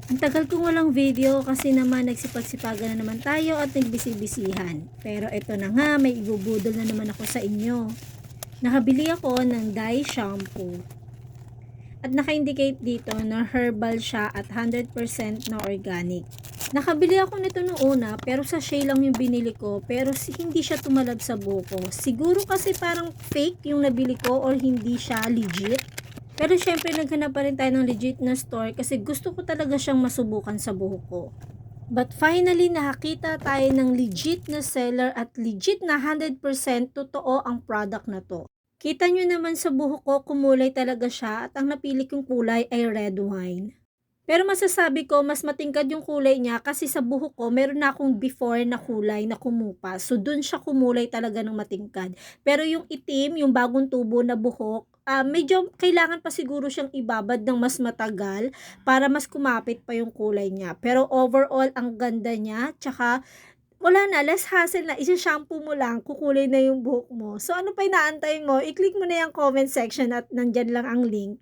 Ang tagal kong walang video kasi naman nagsipag-sipagan na naman tayo at nagbisi-bisihan. Pero ito na nga, may ibubudol na naman ako sa inyo. Nakabili ako ng dye shampoo. At naka-indicate dito na herbal siya at 100% na organic. Nakabili ako nito noong una pero sa sachet lang yung binili ko pero hindi siya tumalab sa buhok ko. Siguro kasi parang fake yung nabili ko or hindi siya legit. Pero syempre naghanap pa rin tayo ng legit na store kasi gusto ko talaga siyang masubukan sa buhok ko. But finally, nakakita tayo ng legit na seller at legit na 100% totoo ang product na to. Kita nyo naman sa buhok ko, kumulay talaga siya at ang napili kong kulay ay red wine. Pero masasabi ko, mas matingkad yung kulay niya kasi sa buhok ko, meron na akong before na kulay na kumupa. So, dun siya kumulay talaga ng matingkad. Pero yung itim, yung bagong tubo na buhok, medyo kailangan pa siguro siyang ibabad ng mas matagal para mas kumapit pa yung kulay niya. Pero overall, ang ganda niya. Tsaka, wala na, less hassle na. Isa-shampoo mo lang, kukulay na yung buhok mo. So, ano pa inaantay mo? I-click mo na yung comment section at nandyan lang ang link.